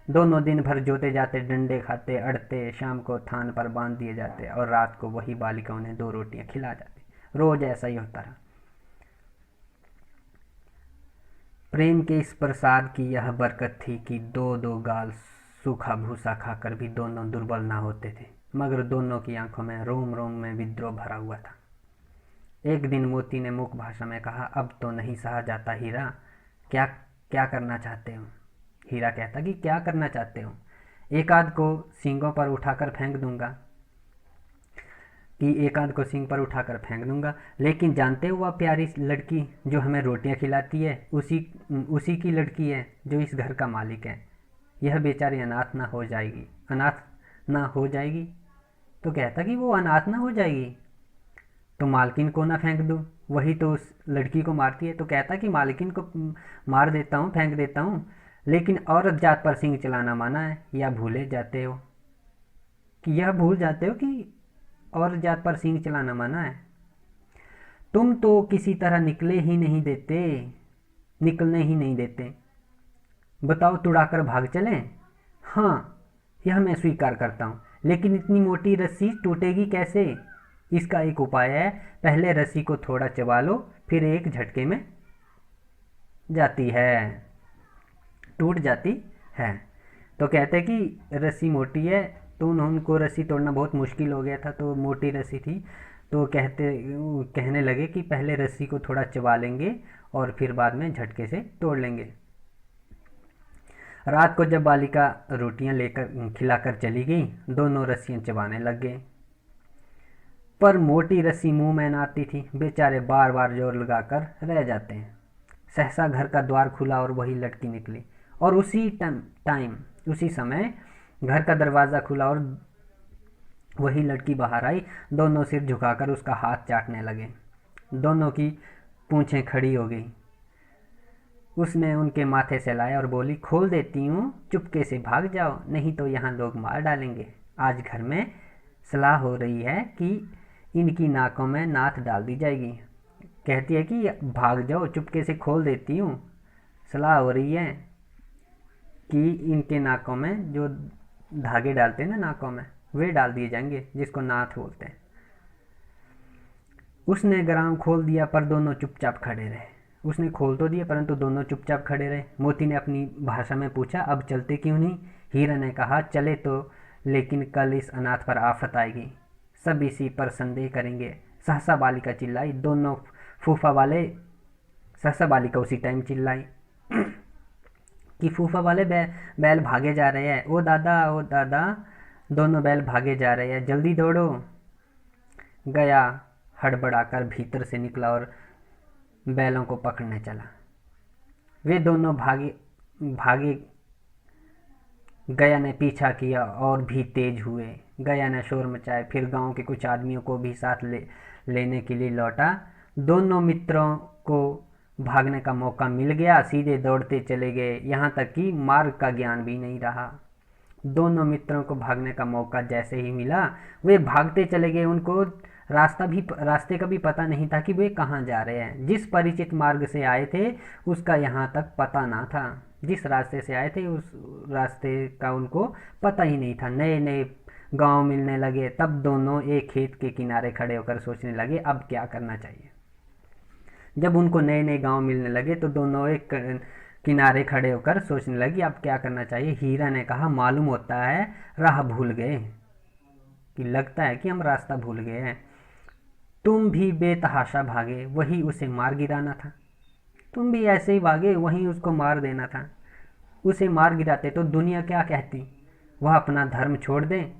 दोनों दिन भर जोते जाते, डंडे खाते, अड़ते, शाम को थान पर बांध दिए जाते और रात को वही बालिका उन्हें 2 रोटियां खिला जाती। रोज ऐसा ही होता रहा। प्रेम के इस प्रसाद की यह बरकत थी कि दो दो गाल सूखा भूसा खाकर भी दोनों दुर्बल ना होते थे, मगर दोनों की आंखों में रोम रोम में विद्रोह भरा हुआ था। एक दिन मोती ने मुख भाषा में कहा, अब तो नहीं सहा जाता हीरा, क्या क्या करना चाहते हो? हीरा कहता कि क्या करना चाहते हो? एक आध को सींगों पर उठाकर फेंक दूंगा, कि एक आध को सींग पर उठाकर फेंक दूंगा, लेकिन जानते हो वह प्यारी लड़की जो हमें रोटियां खिलाती है, उसी उसी की लड़की है जो इस घर का मालिक है। यह बेचारी अनाथ ना हो जाएगी, अनाथ ना हो जाएगी। तो कहता कि वो अनाथ ना हो जाएगी तो मालकिन को ना फेंक दूँ, वही तो उस लड़की को मारती है। तो कहता कि मालकिन को मार देता हूँ, फेंक देता हूँ, लेकिन औरत जात पर सिंग चलाना माना है। या भूले जाते हो कि यह भूल जाते हो कि औरत जात पर सिंग चलाना माना है? तुम तो किसी तरह निकलने ही नहीं देते। बताओ, तुड़ाकर भाग चलें? हाँ, यह मैं स्वीकार करता हूँ, लेकिन इतनी मोटी रस्सी टूटेगी कैसे? इसका एक उपाय है, पहले रस्सी को थोड़ा चबा लो, फिर एक झटके में जाती है, टूट जाती है। तो कहते कि रस्सी मोटी है, तो उनको रस्सी तोड़ना बहुत मुश्किल हो गया था, तो मोटी रस्सी थी। तो कहने लगे कि पहले रस्सी को थोड़ा चबा लेंगे और फिर बाद में झटके से तोड़ लेंगे। रात को जब बालिका रोटियां लेकर खिलाकर चली गई, दोनों रस्सियां चबाने लग गए, पर मोटी रस्सी मुंह में न आती थी। बेचारे बार बार जोर लगाकर रह जाते हैं। सहसा घर का द्वार खुला और वही लड़की निकली, और उसी समय घर का दरवाज़ा खुला और वही लड़की बाहर आई। दोनों सिर झुकाकर उसका हाथ चाटने लगे। दोनों की पूंछें खड़ी हो गई। उसने उनके माथे से लाया और बोली, खोल देती हूँ, चुपके से भाग जाओ, नहीं तो यहाँ लोग मार डालेंगे। आज घर में सलाह हो रही है कि इनकी नाकों में नाथ डाल दी जाएगी। कहती है कि भाग जाओ, चुपके से खोल देती हूँ। सलाह हो रही है कि इनके नाकों में जो धागे डालते हैं ना नाकों में, वे डाल दिए जाएंगे, जिसको नाथ बोलते हैं। उसने ग्राम खोल दिया, पर दोनों चुपचाप खड़े रहे। उसने खोल तो दिया, परंतु दोनों चुपचाप खड़े रहे। मोती ने अपनी भाषा में पूछा, अब चलते क्यों नहीं? हीरा ने कहा, चले तो, लेकिन कल इस अनाथ पर आफत आएगी, सब इसी पर संदेह करेंगे। सहसा बालिका चिल्लाई, दोनों फूफा वाले सहसा बालिका उसी टाइम चिल्लाई कि फूफा वाले बैल भागे जा रहे हैं, ओ दादा, ओ दादा, दोनों बैल भागे जा रहे हैं, जल्दी दौड़ो। गया हड़बड़ाकर भीतर से निकला और बैलों को पकड़ने चला। वे दोनों भागे भागे गया ने पीछा किया और भी तेज हुए। गया ने शोर मचाया, फिर गांव के कुछ आदमियों को भी साथ लेने के लिए लौटा। दोनों मित्रों को भागने का मौका मिल गया, सीधे दौड़ते चले गए, यहाँ तक कि मार्ग का ज्ञान भी नहीं रहा। दोनों मित्रों को भागने का मौका जैसे ही मिला, वे भागते चले गए। उनको रास्ते का भी पता नहीं था कि वे कहाँ जा रहे हैं। जिस परिचित मार्ग से आए थे उसका यहाँ तक पता ना था। जिस रास्ते से आए थे उस रास्ते का उनको पता ही नहीं था। नए नए गांव मिलने लगे। तब दोनों एक खेत के किनारे खड़े होकर सोचने लगे, अब क्या करना चाहिए। जब उनको नए नए गांव मिलने लगे तो दोनों एक किनारे खड़े होकर सोचने लगी, अब क्या करना चाहिए। हीरा ने कहा, मालूम होता है राह भूल गए, कि लगता है कि हम रास्ता भूल गए हैं। तुम भी बेतहाशा भागे, वही उसे मार गिराना था। तुम भी ऐसे ही भागे, वहीं उसको मार देना था। उसे मार गिराते तो दुनिया क्या कहती, वह अपना धर्म छोड़ दे,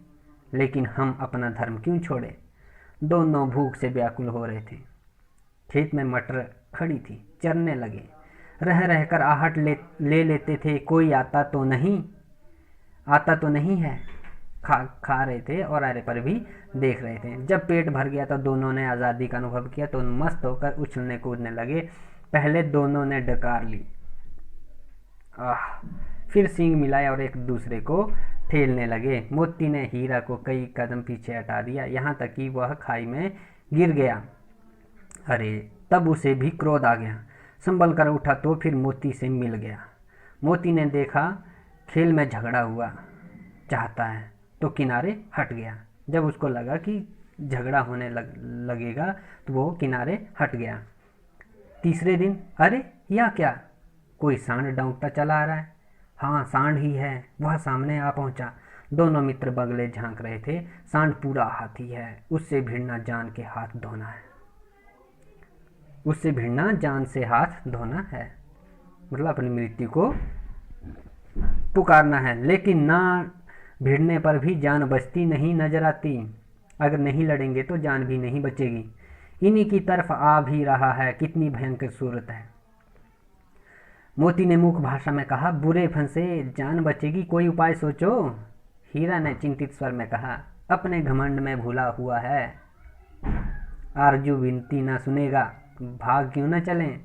लेकिन हम अपना धर्म क्यों छोड़े। दोनों भूख से व्याकुल हो रहे थे। खेत में मटर खड़ी थी, चरने लगे। रह रहकर आहट ले लेते थे, कोई आता तो नहीं है। खा रहे थे और आरे पर भी देख रहे थे। जब पेट भर गया तो दोनों ने आज़ादी का अनुभव किया, तो मस्त होकर उछलने कूदने लगे। पहले दोनों ने डकार ली, फिर सींग मिलाए और एक दूसरे को ठेलने लगे। मोती ने हीरा को कई कदम पीछे हटा दिया, यहाँ तक कि वह खाई में गिर गया। अरे, तब उसे भी क्रोध आ गया। संभल कर उठा तो फिर मोती से मिल गया। मोती ने देखा खेल में झगड़ा हुआ चाहता है तो किनारे हट गया। जब उसको लगा कि झगड़ा होने लगेगा तो वो किनारे हट गया। तीसरे दिन, अरे या क्या, कोई सांड डौंकता चला आ रहा है। हाँ, सांड ही है। वह सामने आ पहुंचा। दोनों मित्र बगले झांक रहे थे। सांड पूरा हाथी है, उससे भिड़ना जान के हाथ धोना है। उससे भिड़ना जान से हाथ धोना है, मतलब अपनी मृत्यु को पुकारना है। लेकिन ना भिड़ने पर भी जान बचती नहीं नजर आती। अगर नहीं लड़ेंगे तो जान भी नहीं बचेगी। इन्हीं की तरफ आ भी रहा है, कितनी भयंकर सूरत है। मोती ने मूक भाषा में कहा, बुरे फंसे, जान बचेगी, कोई उपाय सोचो। हीरा ने चिंतित स्वर में कहा, अपने घमंड में भूला हुआ है। आरजू विनती ना सुनेगा, भाग क्यों न चलें,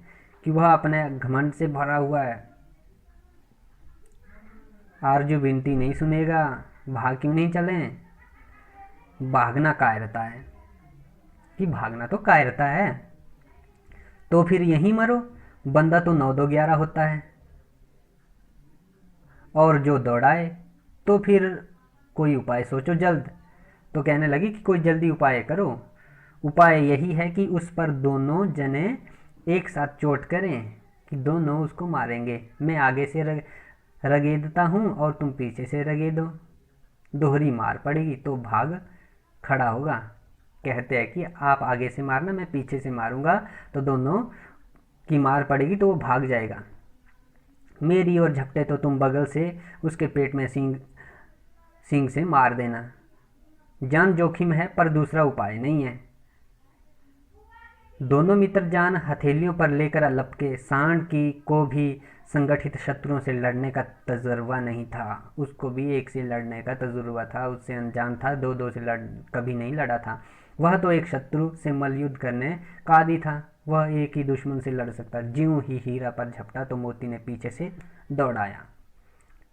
कि वह अपने घमंड से भरा हुआ है। आरजू विनती नहीं सुनेगा, भाग क्यों नहीं चलें। भागना कायरता है, कि भागना तो कायरता है। तो फिर यहीं मरो, बंदा तो 9-2-11 होता है। और जो दौड़ाए, तो फिर कोई उपाय सोचो जल्द। तो कहने लगी कि कोई जल्दी उपाय करो। उपाय यही है कि उस पर दोनों जने एक साथ चोट करें, कि दोनों उसको मारेंगे। मैं आगे से रगेदता हूँ और तुम पीछे से रगेदो। दोहरी मार पड़ेगी तो भाग खड़ा होगा। कहते हैं कि आप आगे से मारना, मैं पीछे से मारूंगा, तो दोनों की मार पड़ेगी तो वो भाग जाएगा। मेरी ओर झपटे तो तुम बगल से उसके पेट में सींग से मार देना। जान जोखिम है पर दूसरा उपाय नहीं है। दोनों मित्र जान हथेलियों पर लेकर लपके। सांड की को भी संगठित शत्रुओं से लड़ने का तजुर्बा नहीं था। उसको भी एक से लड़ने का तजुर्बा था, उससे अनजान था। दो से कभी नहीं लड़ा था। वह तो एक शत्रु से मल्लयुद्ध करने का आदी था। वह एक ही दुश्मन से लड़ सकता। ज्यों ही हीरा पर झपटा तो मोती ने पीछे से दौड़ाया।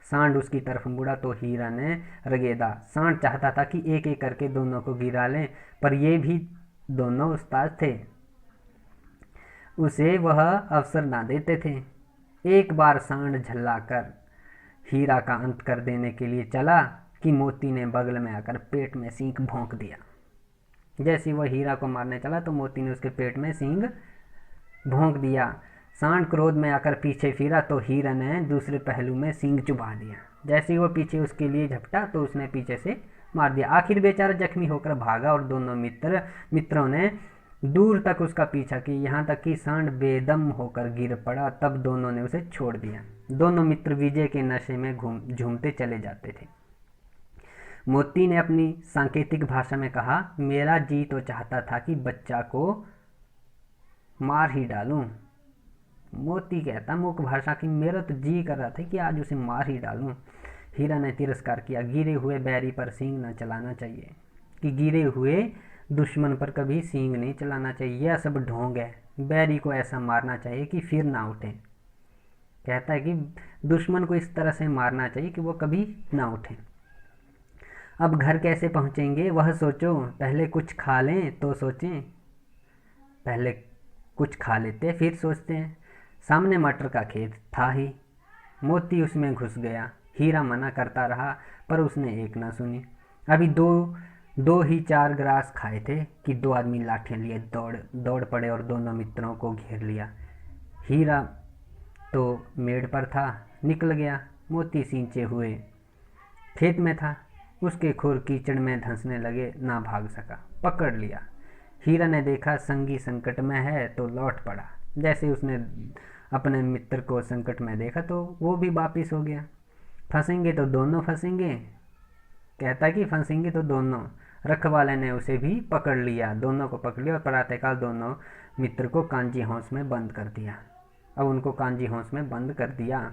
सांड उसकी तरफ मुड़ा तो हीरा ने रगेदा। सांड चाहता था कि एक एक करके दोनों को गिरा लें, पर ये भी दोनों उस्ताद थे, उसे वह अवसर ना देते थे। एक बार सांड झल्लाकर हीरा का अंत कर देने के लिए चला कि मोती ने बगल में आकर पेट में सींग भोंक दिया। जैसे वह हीरा को मारने चला तो मोती ने उसके पेट में सींग भोंक दिया। सांड क्रोध में आकर पीछे फिरा तो हीरा ने दूसरे पहलू में सींग चुभा दिया। जैसे ही वो पीछे उसके लिए झपटा तो उसने पीछे से मार दिया। आखिर बेचारा जख्मी होकर भागा और दोनों मित्रों ने दूर तक उसका पीछा किया, यहाँ तक कि सांड बेदम होकर गिर पड़ा। तब दोनों ने उसे छोड़ दिया। दोनों मित्र विजय के नशे में झूमते चले जाते थे। मोती ने अपनी सांकेतिक भाषा में कहा, मेरा जी तो चाहता था कि बच्चा को मार ही डालूं। मोती कहता मुख भाषा की, मेरा तो जी कर रहा था कि आज उसे मार ही डालूं। हीरा ने तिरस्कार किया, गिरे हुए बैरी पर सींग न चलाना चाहिए, कि गिरे हुए दुश्मन पर कभी सींग नहीं चलाना चाहिए। यह सब ढोंग है। बैरी को ऐसा मारना चाहिए कि फिर ना उठे। कहता है कि दुश्मन को इस तरह से मारना चाहिए कि वो कभी ना उठे। अब घर कैसे पहुंचेंगे वह सोचो, पहले कुछ खा लें तो सोचें। पहले कुछ खा लेते फिर सोचते हैं। सामने मटर का खेत था ही। मोती उसमें घुस गया। हीरा मना करता रहा पर उसने एक ना सुनी। अभी दो ही 4 ग्रास खाए थे कि 2 आदमी लाठियां लिए दौड़ पड़े और दोनों मित्रों को घेर लिया। हीरा तो मेड़ पर था, निकल गया। मोती सींचे हुए खेत में था। उसके खुर कीचड़ में धंसने लगे, ना भाग सका। पकड़ लिया। हीरा ने देखा संगी संकट में है तो लौट पड़ा। जैसे उसने अपने मित्र को संकट में देखा तो वो भी वापिस हो गया। फंसेंगे तो दोनों फंसेंगे, कहता कि फंसेंगे तो दोनों। रखवाले ने उसे भी पकड़ लिया। दोनों को पकड़ लिया और प्रातःकाल दोनों मित्र को कांजी हौस में बंद कर दिया। अब उनको कांजी हौस में बंद कर दिया।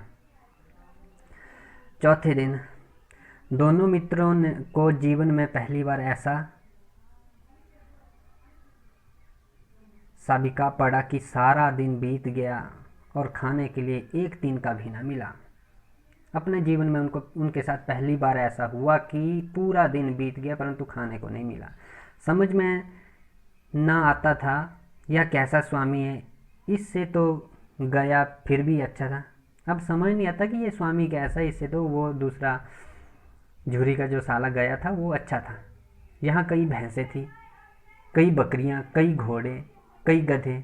चौथे दिन दोनों मित्रों को जीवन में पहली बार ऐसा साबिका पड़ा कि सारा दिन बीत गया और खाने के लिए एक दिन का भी ना मिला। अपने जीवन में उनके साथ पहली बार ऐसा हुआ कि पूरा दिन बीत गया परंतु खाने को नहीं मिला। समझ में ना आता था यह कैसा स्वामी है। इससे तो गया फिर भी अच्छा था। अब समझ नहीं आता कि ये स्वामी कैसा है, इससे तो वो दूसरा झुरी का जो साला गया था वो अच्छा था। यहाँ कई भैंसें थी, कई बकरियाँ, कई घोड़े, कई गधे,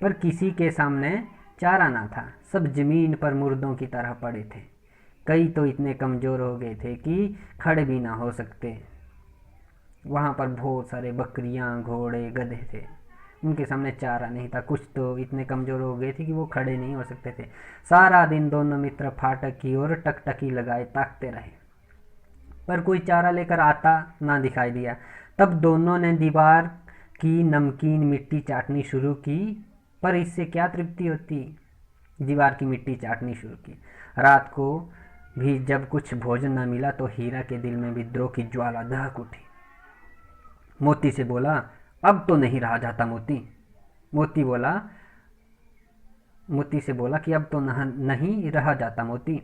पर किसी के सामने चारा ना था। सब जमीन पर मुर्दों की तरह पड़े थे। कई तो इतने कमज़ोर हो गए थे कि खड़े भी ना हो सकते। वहाँ पर बहुत सारे बकरियाँ, घोड़े, गधे थे। उनके सामने चारा नहीं था। कुछ तो इतने कमज़ोर हो गए थे कि वो खड़े नहीं हो सकते थे। सारा दिन दोनों मित्र फाटक की ओर टकटकी लगाए ताकते रहे, पर कोई चारा लेकर आता ना दिखाई दिया। तब दोनों ने दीवार की नमकीन मिट्टी चाटनी शुरू की, पर इससे क्या तृप्ति होती। दीवार की मिट्टी चाटनी शुरू की। रात को भी जब कुछ भोजन न मिला तो हीरा के दिल में विद्रोह की ज्वाला दहक उठी। मोती से बोला, अब तो नहीं रहा जाता मोती। मोती से बोला कि अब तो नहीं रहा जाता मोती।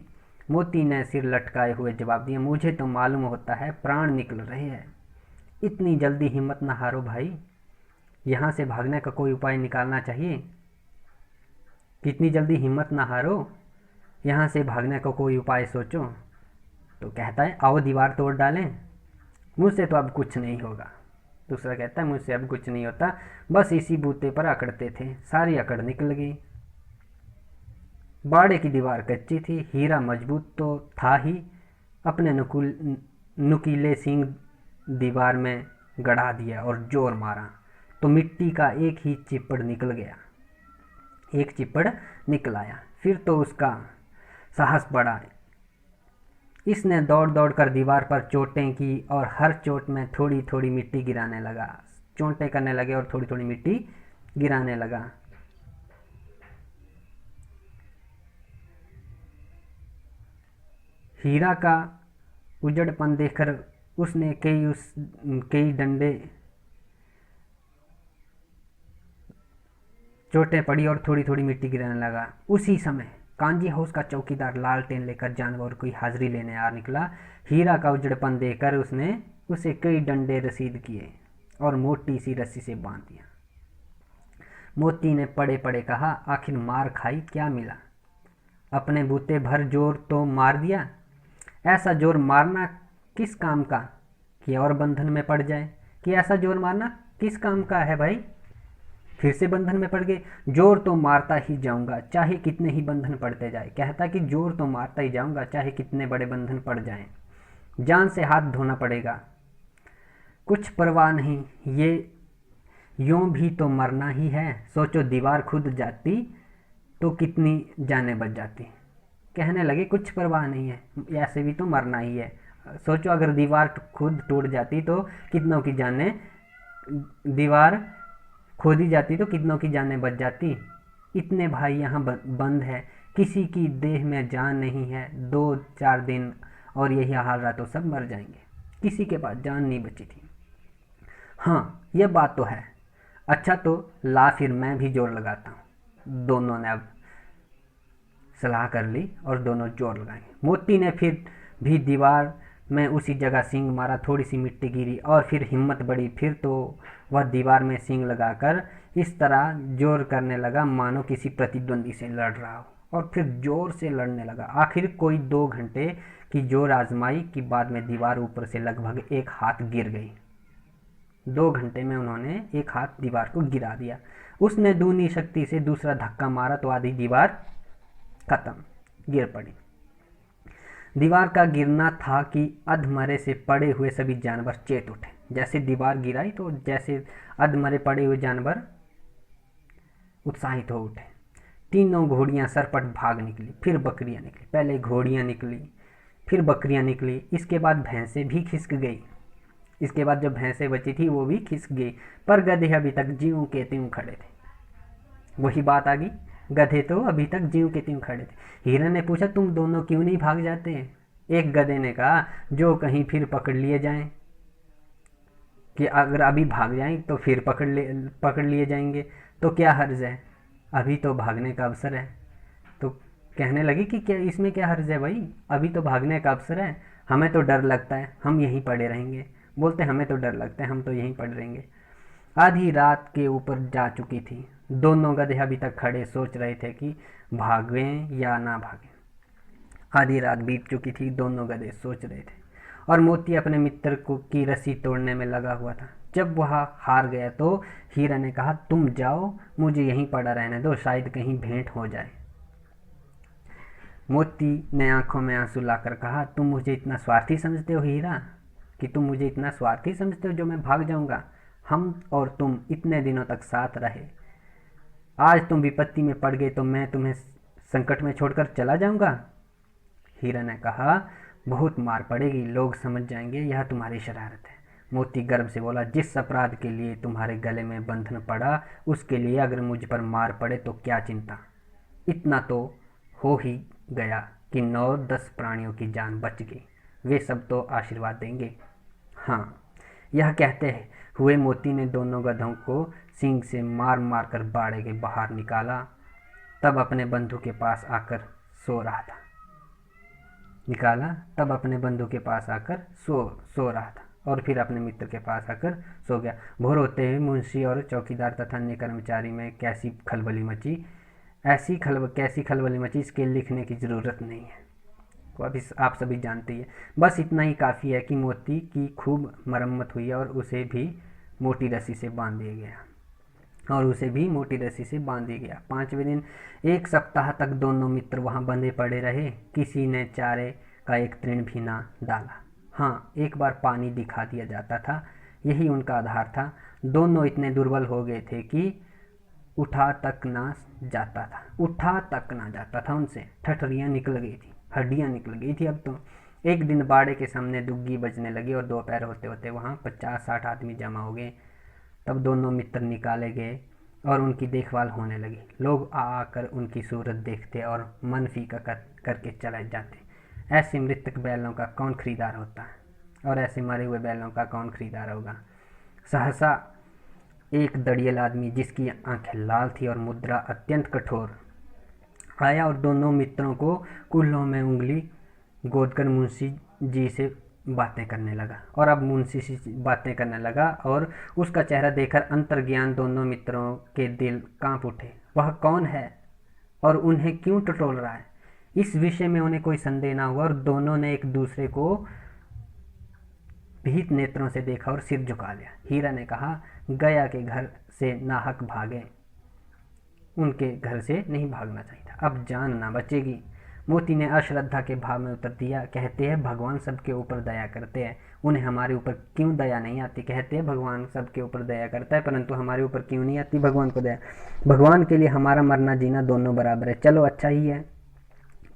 मोती ने सिर लटकाए हुए जवाब दिया, मुझे तो मालूम होता है प्राण निकल रहे हैं। इतनी जल्दी हिम्मत न हारो भाई, यहाँ से भागने का कोई उपाय निकालना चाहिए। कितनी जल्दी हिम्मत न हारो, यहाँ से भागने का कोई उपाय सोचो। तो कहता है, आओ दीवार तोड़ डालें, मुझसे तो अब कुछ नहीं होगा। दूसरा कहता है, मुझसे अब कुछ नहीं होता, बस इसी बूते पर अकड़ते थे, सारी अकड़ निकल गई। बाड़े की दीवार कच्ची थी, हीरा मजबूत तो था ही। अपने नुकीले सींग दीवार में गड़ा दिया और जोर मारा तो मिट्टी का एक ही चिप्पड़ निकल गया। एक चिप्पड़ निकल आया। फिर तो उसका साहस बढ़ा। इसने दौड़ दौड़ कर दीवार पर चोटें की और हर चोट में थोड़ी थोड़ी मिट्टी गिराने लगा। चोटें करने लगे और थोड़ी थोड़ी मिट्टी गिराने लगा। हीरा का उजड़पन देखकर उसने कई डंडे चोटें पड़ी और थोड़ी थोड़ी मिट्टी गिराने लगा। उसी समय कांजी हाउस का चौकीदार लालटेन लेकर जानवर की हाजिरी लेने आ निकला। हीरा का उजड़पन देखकर उसने उसे कई डंडे रसीद किए और मोटी सी रस्सी से बांध दिया। मोती ने पड़े पड़े कहा, आखिर मार खाई क्या मिला? अपने बूते भर जोर तो मार दिया। ऐसा जोर मारना किस काम का कि और बंधन में पड़ जाए? कि ऐसा जोर मारना किस काम का है भाई? फिर से बंधन में पड़ गए। जोर तो मारता ही जाऊंगा चाहे कितने ही बंधन पड़ते जाए। कहता कि जोर तो मारता ही जाऊंगा चाहे कितने बड़े बंधन पड़ जाएं। जान से हाथ धोना पड़ेगा, कुछ परवाह नहीं, ये यूं भी तो मरना ही है। सोचो दीवार खुद जाती तो कितनी जानें बच जाती। कहने लगे कुछ परवाह नहीं है, ऐसे भी तो मरना ही है। सोचो अगर दीवार खुद टूट जाती तो कितनों की जानें, दीवार खोदी जाती तो कितनों की जानें बच जाती। इतने भाई यहाँ बंद है, किसी की देह में जान नहीं है। 2-4 दिन और यही हाल रहा तो सब मर जाएंगे। किसी के पास जान नहीं बची थी। हाँ यह बात तो है। अच्छा तो ला फिर मैं भी जोर लगाता हूँ। दोनों ने अब सलाह कर ली और दोनों जोर लगाएंगे। मोती ने फिर भी दीवार में उसी जगह सींग मारा। थोड़ी सी मिट्टी गिरी और फिर हिम्मत बढ़ी। फिर तो वह दीवार में सींग लगाकर इस तरह जोर करने लगा मानो किसी प्रतिद्वंदी से लड़ रहा हो, और फिर जोर से लड़ने लगा। आखिर कोई 2 घंटे की जोर आजमाई कि बाद में दीवार ऊपर से लगभग 1 हाथ गिर गई। 2 घंटे में उन्होंने 1 हाथ दीवार को गिरा दिया। उसने दूनी शक्ति से दूसरा धक्का मारा तो आधी दीवार खत्म, गिर पड़ी। दीवार का गिरना था कि अधमरे से पड़े हुए सभी जानवर चेत उठे। जैसे दीवार गिराई तो जैसे अधमरे पड़े हुए जानवर उत्साहित हो उठे। तीनों घोड़ियां सरपट भाग निकली, फिर बकरियां निकली। पहले घोड़ियां निकली, फिर बकरियां निकली, इसके बाद भैंसें भी खिसक गई। इसके बाद जो भैंसें बची थी वो भी खिसक गई, पर गधे अभी तक ज्यों के त्यों खड़े थे। वही बात आ गई, गधे तो अभी तक ज्यों के त्यों खड़े थे। हीरा ने पूछा, तुम दोनों क्यों नहीं भाग जाते? एक गधे ने कहा, जो कहीं फिर पकड़ लिए जाएं, कि अगर अभी भाग जाएं तो फिर पकड़ लिए जाएंगे तो क्या हर्ज है, अभी तो भागने का अवसर है। तो कहने लगी कि क्या इसमें क्या हर्ज है भाई, अभी तो भागने का अवसर है, हमें तो डर लगता है, हम यहीं पड़े रहेंगे। बोलते हमें तो डर लगता है, हम तो यहीं पड़े रहेंगे। आधी रात के ऊपर जा चुकी थी। दोनों गधे अभी तक खड़े सोच रहे थे कि भागें या ना भागें। आधी रात बीत चुकी थी। दोनों गधे सोच रहे थे और मोती अपने मित्र को की रस्सी तोड़ने में लगा हुआ था। जब वह हार गया तो हीरा ने कहा, तुम जाओ, मुझे यहीं पड़ा रहने दो, शायद कहीं भेंट हो जाए। मोती ने आंखों में आंसू लाकर कहा, तुम मुझे इतना स्वार्थी समझते हो हीरा, कि तुम मुझे इतना स्वार्थी समझते हो जो मैं भाग जाऊंगा? हम और तुम इतने दिनों तक साथ रहे, आज तुम विपत्ति में पड़ गए तो मैं तुम्हें संकट में छोड़कर चला जाऊंगा? हीरा ने कहा, बहुत मार पड़ेगी, लोग समझ जाएंगे यह तुम्हारी शरारत है। मोती गर्व से बोला, जिस अपराध के लिए तुम्हारे गले में बंधन पड़ा उसके लिए अगर मुझ पर मार पड़े तो क्या चिंता। इतना तो हो ही गया कि 9-10 प्राणियों की जान बच गई, वे सब तो आशीर्वाद देंगे। हाँ, यह कहते हुए मोती ने दोनों गधों को सींग से मार मार कर बाड़े के बाहर निकाला। तब अपने बंधु के पास आकर सो रहा था सो रहा था और फिर अपने मित्र के पास आकर सो गया। भोर होते ही मुंशी और चौकीदार तथा अन्य कर्मचारी में कैसी खलबली मची, कैसी खलबली मची, इसके लिखने की ज़रूरत नहीं है, तो अब आप सभी जानते ही हैं। बस इतना ही काफ़ी है कि मोती की खूब मरम्मत हुई और उसे भी मोटी रस्सी से बांध दिया गया। 5वें दिन 1 सप्ताह तक दोनों मित्र वहाँ बंधे पड़े रहे। किसी ने चारे का एक तृण भी ना डाला। हाँ, एक बार पानी दिखा दिया जाता था, यही उनका आधार था। दोनों इतने दुर्बल हो गए थे कि उठा तक ना जाता था उनसे। ठठरियाँ निकल गई थी, हड्डियाँ निकल गई थी अब तो। एक दिन बाड़े के सामने दुग्गी बजने लगी और दोपहर होते होते वहाँ 50-60 आदमी जमा हो गए। तब दोनों मित्र निकाले गए और उनकी देखभाल होने लगी। लोग आकर उनकी सूरत देखते और मन फीका करके चले जाते। ऐसे मृतक बैलों का कौन खरीदार होता है, और ऐसे मरे हुए बैलों का कौन खरीदार होगा। सहसा एक दड़ियल आदमी, जिसकी आंखें लाल थी और मुद्रा अत्यंत कठोर, आया और दोनों मित्रों को कुल्हों में उंगली गोदकर मुंशी जी से बातें करने लगा। और उसका चेहरा देखकर अंतर्ज्ञान दोनों मित्रों के दिल कांप उठे। वह कौन है और उन्हें क्यों टटोल रहा है, इस विषय में उन्हें कोई संदेह न हुआ और दोनों ने एक दूसरे को भीत नेत्रों से देखा और सिर झुका लिया। हीरा ने कहा, गया के घर से नाहक भागे, उनके घर से नहीं भागना चाहिए था, अब जान ना बचेगी। मोती ने अश्रद्धा के भाव में उत्तर दिया, कहते हैं भगवान सबके ऊपर दया करते हैं, उन्हें हमारे ऊपर क्यों दया नहीं आती। कहते हैं भगवान सबके ऊपर दया करता है, परंतु हमारे ऊपर क्यों नहीं आती भगवान को दया। भगवान के लिए हमारा मरना जीना दोनों बराबर है। चलो अच्छा ही है,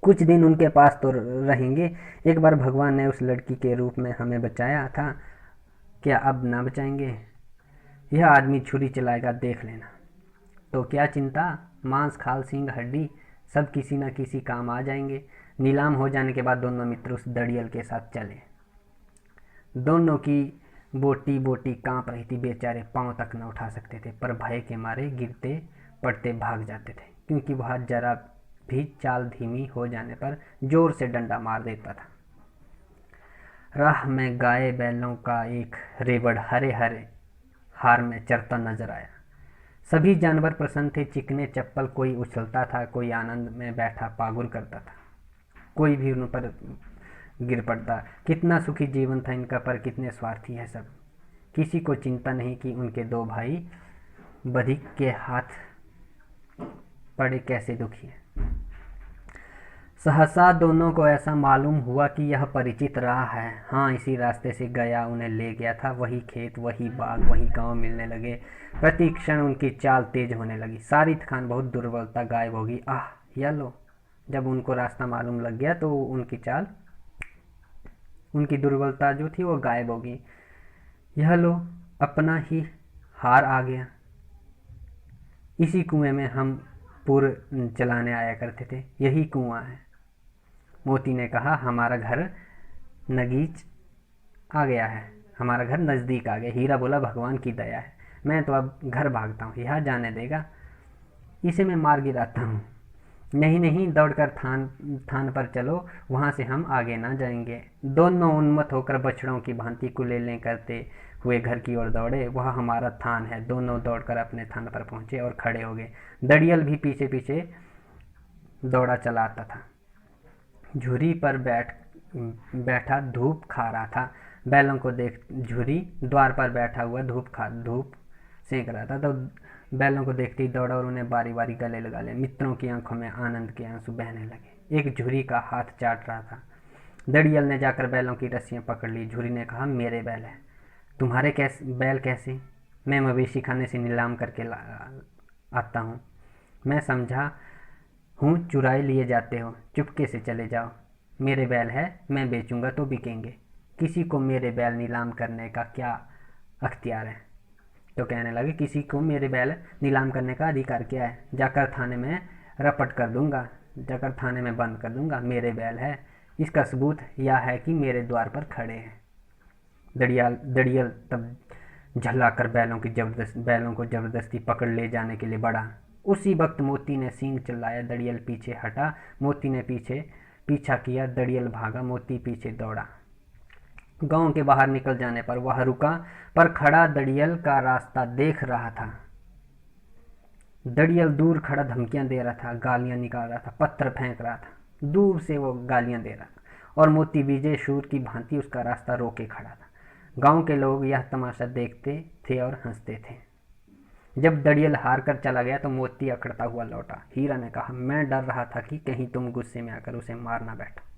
कुछ दिन उनके पास तो रहेंगे। एक बार भगवान ने उस लड़की के रूप में हमें बचाया था, क्या अब ना बचाएंगे। यह आदमी छुरी चलाएगा, देख लेना। तो क्या चिंता, मांस खाल सींग हड्डी सब किसी न किसी काम आ जाएंगे। नीलाम हो जाने के बाद दोनों मित्र उस दड़ियल के साथ चले। दोनों की बोटी बोटी कांप रही थी, बेचारे पांव तक न उठा सकते थे, पर भय के मारे गिरते पड़ते भाग जाते थे, क्योंकि वह जरा भी चाल धीमी हो जाने पर जोर से डंडा मार देता था। राह में गाय बैलों का एक रेवड़ हरे हरे हार में चरता नजर आया। सभी जानवर प्रसन्न थे, चिकने चप्पल, कोई उछलता था, कोई आनंद में बैठा पागुर करता था, कोई भी उन पर गिर पड़ता। कितना सुखी जीवन था इनका, पर कितने स्वार्थी हैं सब। किसी को चिंता नहीं कि उनके 2 भाई बधिक के हाथ पड़े कैसे दुखी हैं। सहसा दोनों को ऐसा मालूम हुआ कि यह परिचित राह है। हाँ, इसी रास्ते से गया उन्हें ले गया था। वही खेत, वही बाग, वही गांव मिलने लगे। प्रति क्षण उनकी चाल तेज होने लगी। सारी थकान, बहुत दुर्बलता गायब होगी। आह, यह लो, जब उनको रास्ता मालूम लग गया तो उनकी चाल, उनकी दुर्बलता जो थी वो गायब होगी। यह लो, अपना ही हार आ गया। इसी कुएं में हम पूर चलाने आया करते थे, यही कुआं है। मोती ने कहा, हमारा घर नगीच आ गया है, हमारा घर नज़दीक आ गया। हीरा बोला, भगवान की दया है, मैं तो अब घर भागता हूँ, यह जाने देगा, इसे मैं मार गिराता हूँ। नहीं, दौड़कर थान पर चलो, वहाँ से हम आगे ना जाएंगे। दोनों उन्मत्त होकर बछड़ों की भांति कुलेलें करते हुए घर की ओर दौड़े। वह हमारा थान है। दोनों दौड़कर अपने थान पर पहुँचे और खड़े हो गए। दड़ियल भी पीछे पीछे दौड़ा चला आता था। झुरी पर बैठा धूप खा रहा था। बैलों को देख झुरी द्वार पर बैठा हुआ धूप सेंक रहा था, तो बैलों को देखते ही दौड़ा और उन्हें बारी बारी गले लगा लिया। मित्रों की आंखों में आनंद के आंसू बहने लगे। एक झुरी का हाथ चाट रहा था। दड़ियल ने जाकर बैलों की रस्सियां पकड़ ली। झुरी ने कहा, मेरे बैल है। तुम्हारे बैल कैसे? मैं मवेशी खाने से नीलाम करके आता हूँ। मैं समझा हूँ चुराए लिए जाते हो, चुपके से चले जाओ। मेरे बैल है, मैं बेचूंगा तो बिकेंगे। किसी को मेरे बैल नीलाम करने का क्या अख्तियार है? तो कहने लगे, किसी को मेरे बैल नीलाम करने का अधिकार क्या है? जाकर थाने में रपट कर दूंगा, जाकर थाने में बंद कर दूंगा। मेरे बैल है, इसका सबूत यह है कि मेरे द्वार पर खड़े हैं। दड़ियल तब झल्लाकर बैलों को जबरदस्ती पकड़ ले जाने के लिए बढ़ा। उसी वक्त मोती ने सींग चिल्लाया। दड़ियल पीछे हटा। मोती ने पीछा किया। दड़ियल भागा, मोती पीछे दौड़ा। गांव के बाहर निकल जाने पर वह रुका, पर खड़ा दड़ियल का रास्ता देख रहा था। दड़ियल दूर खड़ा धमकियां दे रहा था, गालियां निकाल रहा था, पत्थर फेंक रहा था। दूर से वो गालियां दे रहा था और मोती विजय शूर की भांति उसका रास्ता रोके खड़ा था। गांव के लोग यह तमाशा देखते थे और हंसते थे। जब दड़ियल हार कर चला गया तो मोती अकड़ता हुआ लौटा। हीरा ने कहा, मैं डर रहा था कि कहीं तुम गुस्से में आकर उसे मार ना बैठो।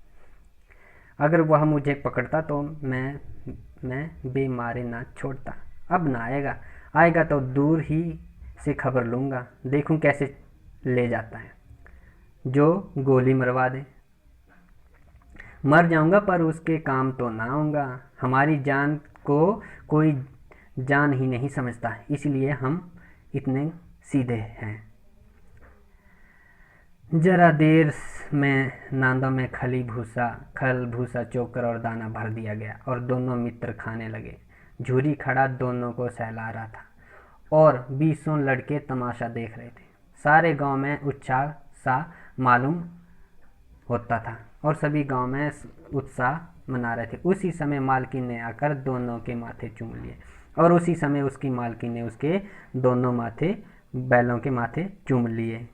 अगर वह मुझे पकड़ता तो मैं बेमारे ना छोड़ता। अब ना आएगा तो दूर ही से खबर लूँगा, देखूं कैसे ले जाता है, जो गोली मरवा दे। मर जाऊंगा पर उसके काम तो ना आऊँगा। हमारी जान को कोई जान ही नहीं समझता, इसलिए हम इतने सीधे हैं। जरा देर में नांदों में खल भूसा चोकर और दाना भर दिया गया और दोनों मित्र खाने लगे। झूरी खड़ा दोनों को सहला रहा था और 20 लड़के तमाशा देख रहे थे। सारे गांव में उत्साह सा मालूम होता था और सभी गांव में उत्साह मना रहे थे। उसी समय मालकिन ने आकर दोनों के माथे चूम लिए और उसी समय उसकी मालकिन ने उसके दोनों बैलों के माथे चूम लिए।